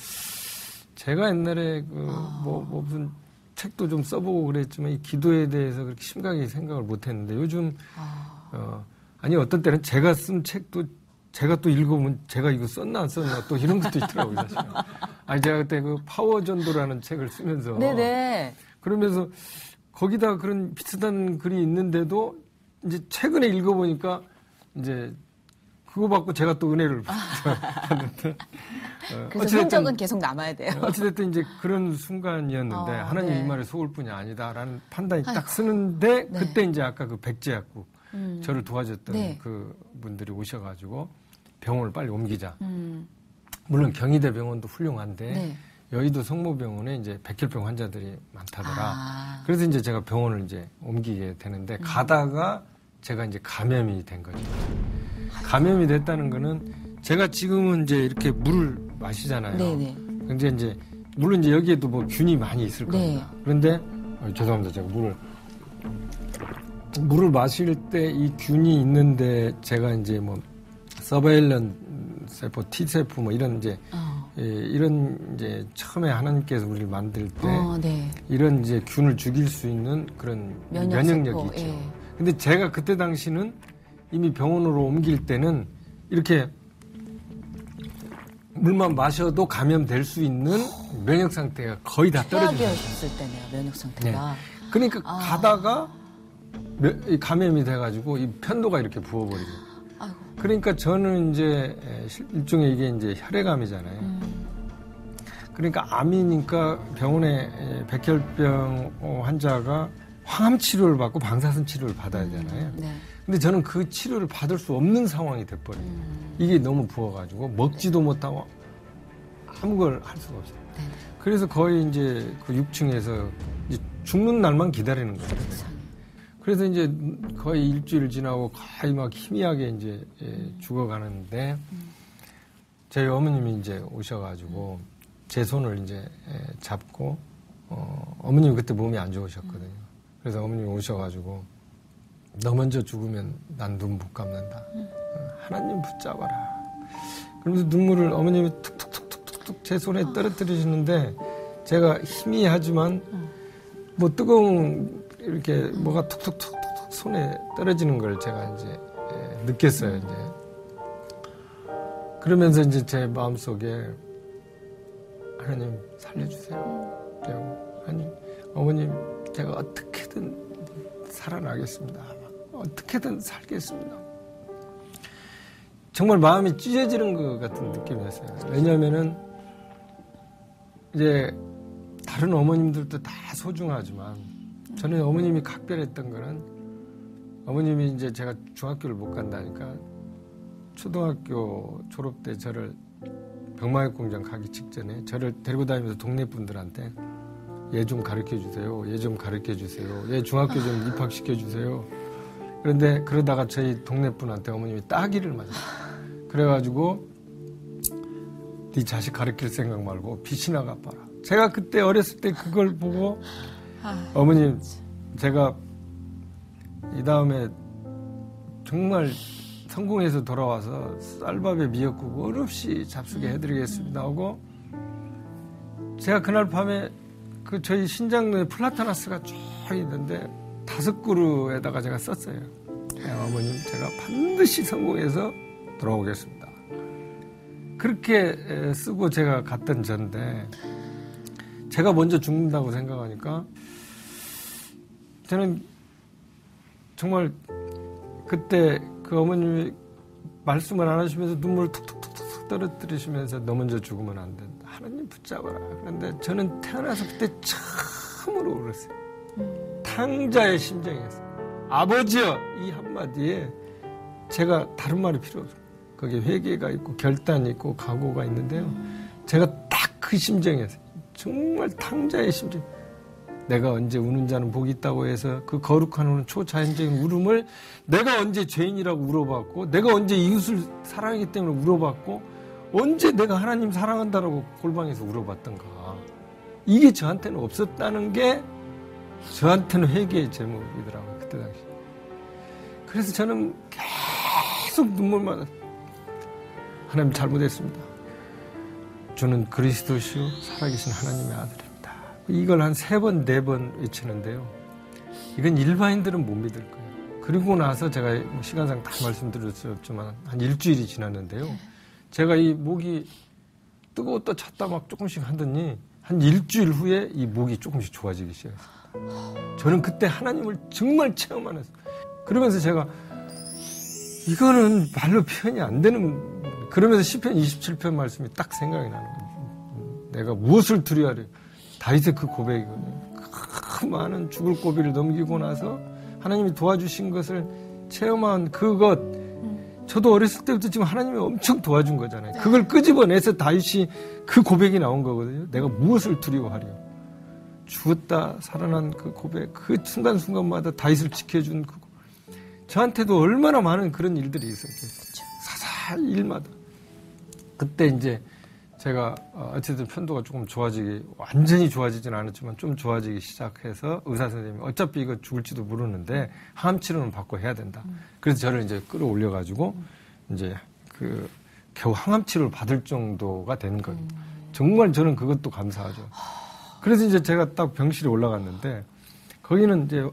제가 옛날에 무슨 책도 좀 써보고 그랬지만 이 기도에 대해서 그렇게 심각하게 생각을 못 했는데 요즘, 아니 어떤 때는 제가 쓴 책도 제가 또 읽어보면 제가 이거 썼나 안 썼나 또 이런 것도 있더라고요, 사실. 아니, 제가 그때 그 파워전도라는 책을 쓰면서. 네네. 그러면서 거기다 그런 비슷한 글이 있는데도 이제 최근에 읽어보니까 이제 그거 받고 제가 또 은혜를 받았는데. 그래서 흔적은 계속 남아야 돼요. 어찌됐든 이제 그런 순간이었는데 하나님 네. 이 말을 속을 뿐이 아니다라는 판단이 딱 쓰는데 네. 그때 이제 아까 그 백제약국 저를 도와줬던 네. 그 분들이 오셔가지고 병원을 빨리 옮기자. 물론 경희대 병원도 훌륭한데 네. 여의도 성모병원에 이제 백혈병 환자들이 많다더라. 그래서 이제 제가 병원을 이제 옮기게 되는데 가다가 제가 이제 감염이 된 거죠. 감염이 됐다는 거는 제가 지금은 이제 이렇게 물을 마시잖아요. 네네. 근데 이제 물론 이제 여기에도 뭐 균이 많이 있을 겁니다. 네. 그런데 죄송합니다. 제가 물을 마실 때 이 균이 있는데 제가 이제 뭐 서베일런 세포, T 세포 뭐 이런 이제 이런 이제 처음에 하나님께서 우리를 만들 때 네. 이런 이제 균을 죽일 수 있는 그런 면역력이 있죠. 예. 근데 제가 그때 당시는 이미 병원으로 옮길 때는 이렇게 물만 마셔도 감염될 수 있는 면역 상태가 거의 다 떨어졌어요. 최악이었을 때네요, 면역 상태가. 네. 그러니까 가다가 감염이 돼가지고 이 편도가 이렇게 부어버리고. 아이고. 그러니까 저는 이제 일종의 이게 이제 혈액암이잖아요. 그러니까 암이니까 병원에 백혈병 환자가 항암 치료를 받고 방사선 치료를 받아야 되잖아요. 네. 근데 저는 그 치료를 받을 수 없는 상황이 돼버려요. 이게 너무 부어가지고 먹지도 못하고 아무 걸 할 수가 없어요. 네네. 그래서 거의 이제 그 6층에서 이제 죽는 날만 기다리는 거예요. 그래서 이제 거의 일주일 지나고 거의 막 희미하게 이제 죽어가는데 저희 어머님이 이제 오셔가지고 제 손을 이제 잡고 어머님이 그때 몸이 안 좋으셨거든요. 그래서 어머님이 오셔가지고 너 먼저 죽으면 난 눈 못 감는다. 하나님 붙잡아라. 그러면서 눈물을 어머님이 툭툭툭툭툭 제 손에 떨어뜨리시는데 제가 희미하지만 뭐 뜨거운 이렇게 뭐가 툭툭툭툭 손에 떨어지는 걸 제가 이제 느꼈어요. 이제 그러면서 이제 제 마음속에 하나님 살려주세요. 그리고 하나님 어머님 제가 어떻게든 살아나겠습니다. 어떻게든 살겠습니다. 정말 마음이 찢어지는 것 같은 느낌이었어요. 왜냐하면은 이제 다른 어머님들도 다 소중하지만 저는 어머님이 각별했던 거는 어머님이 이제 제가 중학교를 못 간다니까 초등학교 졸업 때 저를 병마약 공장 가기 직전에 저를 데리고 다니면서 동네 분들한테 얘 좀 가르쳐 주세요. 얘 좀 가르쳐 주세요. 얘 중학교 좀 입학시켜 주세요. 그런데 그러다가 저희 동네 분한테 어머님이 따기를 맞았어요. 그래가지고 네 자식 가르칠 생각 말고 빛이나 갚아라. 제가 그때 어렸을 때 그걸 보고 어머님 제가 이 다음에 정말 성공해서 돌아와서 쌀밥에 미역국 어렵시 잡수게 해드리겠습니다 하고 제가 그날 밤에 그 저희 신장로에 플라타나스가 쭉 있는데 5그루에다가 제가 썼어요. 어머님 제가 반드시 성공해서 돌아오겠습니다. 그렇게 쓰고 제가 갔던 전데 제가 먼저 죽는다고 생각하니까 저는 정말 그때 그 어머님이 말씀을 안 하시면서 눈물을 툭툭툭툭 떨어뜨리시면서 너 먼저 죽으면 안 된다. 하나님 붙잡아라. 그런데 저는 태어나서 그때 처음으로 울었어요. 탕자의 심정이었어요. 아버지여 이 한마디에 제가 다른 말이 필요 없어요. 거기에 회개가 있고 결단이 있고 각오가 있는데요. 제가 딱 그 심정이었어요. 정말 탕자의 심정. 내가 언제 우는 자는 복이 있다고 해서 그 거룩한 우는 초자연적인 울음을 내가 언제 죄인이라고 울어봤고, 내가 언제 이웃을 사랑하기 때문에 울어봤고, 언제 내가 하나님 사랑한다라고 골방에서 울어봤던가. 이게 저한테는 없었다는 게 저한테는 회개의 제목이더라고요, 그때 당시. 그래서 저는 계속 눈물만, 하나님 잘못했습니다. 주는 그리스도시요 살아계신 하나님의 아들입니다. 이걸 한 3번, 4번 외치는데요. 이건 일반인들은 못 믿을 거예요. 그리고 나서 제가 시간상 다 말씀드릴 수 없지만 한 일주일이 지났는데요. 제가 이 목이 뜨거웠다 찼다 막 조금씩 하더니 한 일주일 후에 이 목이 조금씩 좋아지기 시작했습니다. 저는 그때 하나님을 정말 체험 안 했어요. 그러면서 제가 이거는 말로 표현이 안 되는, 그러면서 시편 27편 말씀이 딱 생각이 나는 거예요. 내가 무엇을 두려워하려. 다윗의 그 고백이거든요. 그 많은 죽을 고비를 넘기고 나서 하나님이 도와주신 것을 체험한 그것, 저도 어렸을 때부터 지금 하나님이 엄청 도와준 거잖아요. 그걸 끄집어내서 다윗이 그 고백이 나온 거거든요. 내가 무엇을 두려워하려. 죽었다 살아난 그 고백, 그 순간순간마다 다윗을 지켜준 그 고백. 저한테도 얼마나 많은 그런 일들이 있었겠어요. 사살 일마다. 그때 이제 제가 어쨌든 편도가 조금 완전히 좋아지진 않았지만 좀 좋아지기 시작해서 의사 선생님이 어차피 이거 죽을지도 모르는데 항암 치료는 받고 해야 된다. 그래서 저를 이제 끌어올려가지고 이제 겨우 항암 치료를 받을 정도가 된 거예요. 정말 저는 그것도 감사하죠. 그래서 이제 제가 딱 병실에 올라갔는데 거기는 이제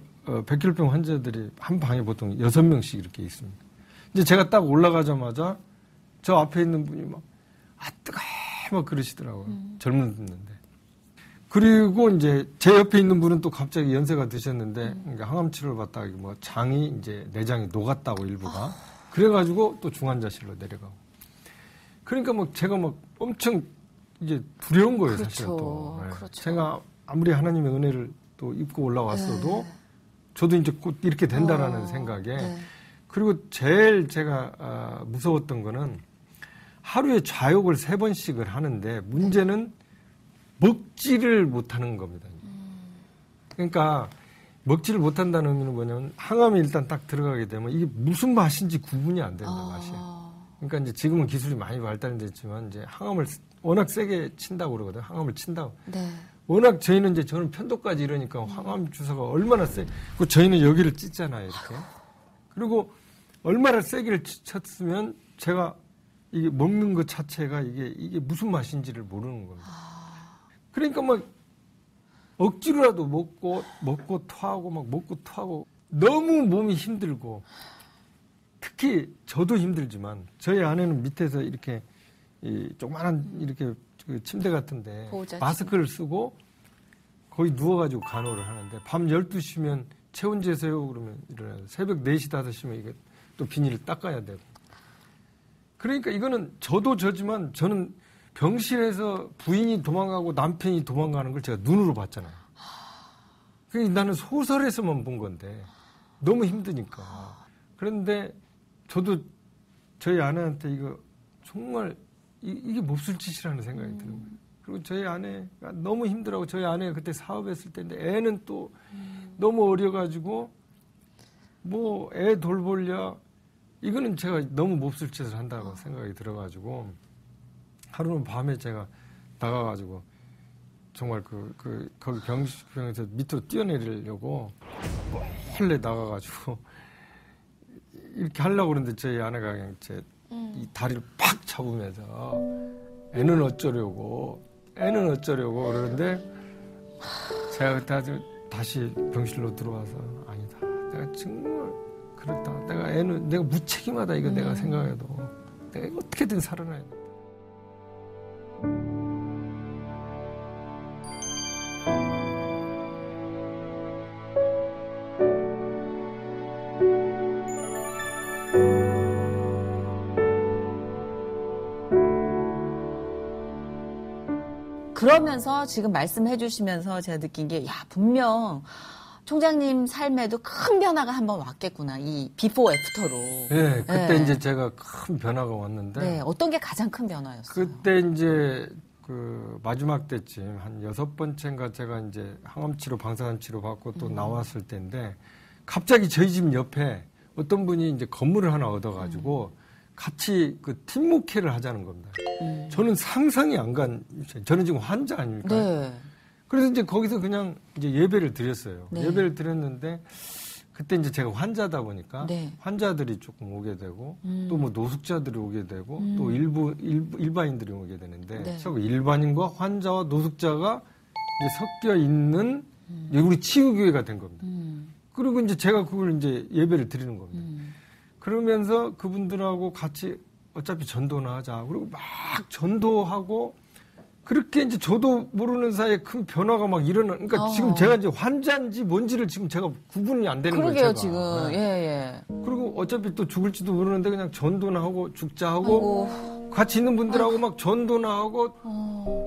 백혈병 환자들이 한 방에 보통 6명씩 이렇게 있습니다. 이제 제가 딱 올라가자마자 저 앞에 있는 분이 막 막 그러시더라고요. 젊은 분인데. 그리고 이제 제 옆에 있는 분은 또 갑자기 연세가 드셨는데 그러니까 항암 치료를 받다가 뭐 장이 이제 내장이 녹았다고 일부가. 그래가지고 또 중환자실로 내려가고. 그러니까 뭐 제가 막 엄청 이제 두려운 거예요, 그렇죠. 사실 또. 네. 그렇죠. 제가 아무리 하나님의 은혜를 또 입고 올라왔어도 저도 이제 곧 이렇게 된다라는 생각에. 그리고 제일 제가 무서웠던 거는 하루에 좌욕을 3번씩을 하는데 문제는 먹지를 못하는 겁니다. 그러니까 먹지를 못한다는 의미는 뭐냐면 항암이 일단 딱 들어가게 되면 이게 무슨 맛인지 구분이 안 된다, 맛이. 그러니까 이제 지금은 기술이 많이 발달됐지만 이제 항암을 워낙 세게 친다고 그러거든요. 항암을 친다고. 네. 워낙 저는 편도까지 이러니까 항암 주사가 얼마나 그 저희는 여기를 찢잖아요, 이렇게. 그리고 얼마나 세게 쳤으면 제가 이게 먹는 것 자체가 이게 무슨 맛인지를 모르는 겁니다. 그러니까 막 억지로라도 먹고 토하고 막 먹고 토하고 너무 몸이 힘들고 특히 저도 힘들지만 저희 아내는 밑에서 이렇게 조그만한 이렇게 그 침대 같은데 마스크를 쓰고 거의 누워가지고 간호를 하는데 밤 12시면 체온재세요 그러면 일어나요. 새벽 4시 5시면 이게 또 비닐을 닦아야 되고. 그러니까 이거는 저도 저지만 저는 병실에서 부인이 도망가고 남편이 도망가는 걸 제가 눈으로 봤잖아요. 그러니까 나는 소설에서만 본 건데 너무 힘드니까. 그런데 저도 저희 아내한테 이거 정말 이게 몹쓸 짓이라는 생각이 드는 거예요. 그리고 저희 아내가 너무 힘들어하고 저희 아내가 그때 사업했을 때인데 애는 또 너무 어려가지고 뭐 애 돌보려 이거는 제가 너무 몹쓸 짓을 한다고 생각이 들어가지고 하루는 밤에 제가 나가가지고 정말 거기 병에서 밑으로 뛰어내리려고 몰래 나가가지고 이렇게 하려고 그러는데 저희 아내가 그냥 이 다리를 팍 잡으면서 애는 어쩌려고 그러는데 제가 그때 다시 병실로 들어와서 아니다. 내가 정말 그렇다. 내가 무책임하다 이거 내가 생각해도 내가 어떻게든 살아나야 돼. 그러면서 지금 말씀해 주시면서 제가 느낀 게, 분명 총장님 삶에도 큰 변화가 한번 왔겠구나. 이 비포 애프터로. 네, 그때 이제 제가 큰 변화가 왔는데. 네, 어떤 게 가장 큰 변화였어요? 그때 이제 그 마지막 때쯤 한 6번째인가 제가 이제 항암치료, 방사선치료 받고 또 나왔을 때인데 갑자기 저희 집 옆에 어떤 분이 이제 건물을 하나 얻어가지고 같이 그 팀 목회를 하자는 겁니다. 저는 상상이 안 간, 저는 지금 환자 아닙니까? 네. 그래서 이제 거기서 그냥 이제 예배를 드렸어요. 네. 예배를 드렸는데 그때 이제 제가 환자다 보니까 네. 환자들이 조금 오게 되고 또 뭐 노숙자들이 오게 되고 또 일반인들이 오게 되는데 네. 저 일반인과 환자와 노숙자가 이제 섞여 있는 우리 치유교회가 된 겁니다. 그리고 이제 제가 그걸 이제 예배를 드리는 겁니다. 그러면서 그분들하고 같이 어차피 전도나 하자. 그리고 막 전도하고 그렇게 이제 저도 모르는 사이에 큰 변화가 막 일어나. 그러니까 지금 제가 이제 환자인지 뭔지를 지금 제가 구분이 안 되는 거예요. 그러게요, 제가. 지금. 네. 예. 그리고 어차피 또 죽을지도 모르는데 그냥 전도나 하고 죽자 하고 같이 있는 분들하고 막 전도나 하고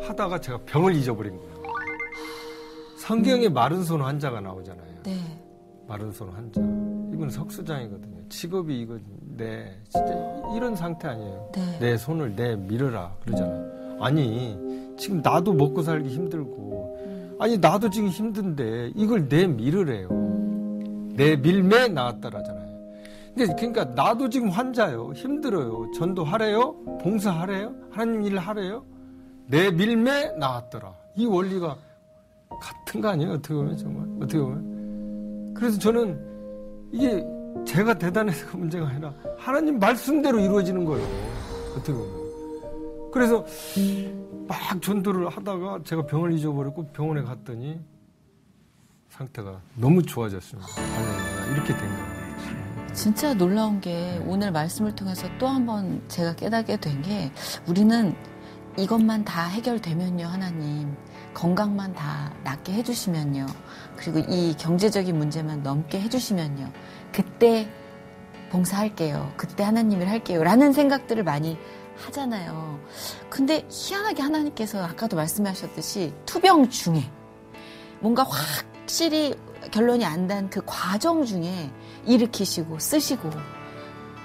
하다가 제가 병을 잊어버린 거예요. 성경에 마른 손 환자가 나오잖아요. 네. 마른 손 환자. 이분 석수장이거든요. 직업이 이거 진짜 이런 상태 아니에요. 네. 내 손을 밀어라 그러잖아요. 아니 지금 나도 먹고 살기 힘들고 아니 나도 지금 힘든데 이걸 밀으래요. 밀매 나았다라잖아요. 그러니까 나도 지금 환자예요. 힘들어요. 전도하래요? 봉사하래요? 하나님 일 하래요? 밀매 나았더라. 이 원리가 같은 거 아니에요? 어떻게 보면 정말 어떻게 보면. 그래서 저는 이게 제가 대단해서 문제가 아니라 하나님 말씀대로 이루어지는 거예요. 어떻게 보면. 그래서 막 전도를 하다가 제가 병을 잊어버렸고 병원에 갔더니 상태가 너무 좋아졌습니다. 할렐루야. 이렇게 된 거예요. 진짜 놀라운 게 오늘 말씀을 통해서 또 한 번 제가 깨닫게 된 게 우리는 이것만 다 해결되면요, 하나님. 건강만 다 낫게 해주시면요. 그리고 이 경제적인 문제만 넘게 해주시면요. 그때 봉사할게요. 그때 하나님 일 할게요. 라는 생각들을 많이 하잖아요. 근데 희한하게 하나님께서 아까도 말씀하셨듯이 투병 중에 뭔가 확실히 결론이 안 난 그 과정 중에 일으키시고 쓰시고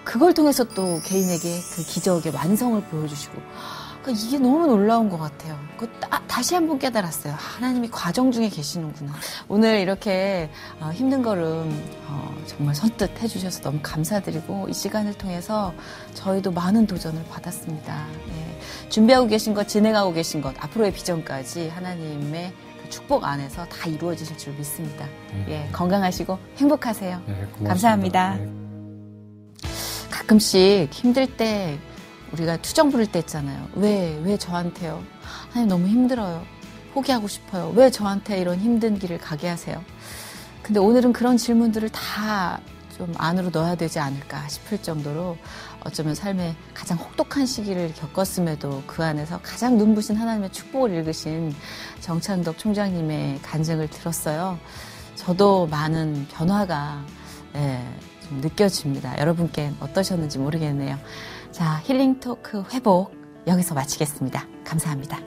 그걸 통해서 또 개인에게 그 기적의 완성을 보여주시고 그러니까 이게 너무 놀라운 것 같아요. 다시 한번 깨달았어요. 하나님이 과정 중에 계시는구나. 오늘 이렇게 힘든 걸음 정말 선뜻 해주셔서 너무 감사드리고 이 시간을 통해서 저희도 많은 도전을 받았습니다. 예. 준비하고 계신 것, 진행하고 계신 것, 앞으로의 비전까지 하나님의 축복 안에서 다 이루어지실 줄 믿습니다. 예, 건강하시고 행복하세요. 네, 고맙습니다. 감사합니다. 네. 가끔씩 힘들 때 우리가 투정 부릴 때 있잖아요. 왜 저한테요? 하나님 너무 힘들어요. 포기하고 싶어요. 왜 저한테 이런 힘든 길을 가게 하세요? 근데 오늘은 그런 질문들을 다 좀 안으로 넣어야 되지 않을까 싶을 정도로 어쩌면 삶의 가장 혹독한 시기를 겪었음에도 그 안에서 가장 눈부신 하나님의 축복을 읽으신 정창덕 총장님의 간증을 들었어요. 저도 많은 변화가 좀 느껴집니다. 여러분께 어떠셨는지 모르겠네요. 자, 힐링 토크 회복 여기서 마치겠습니다. 감사합니다.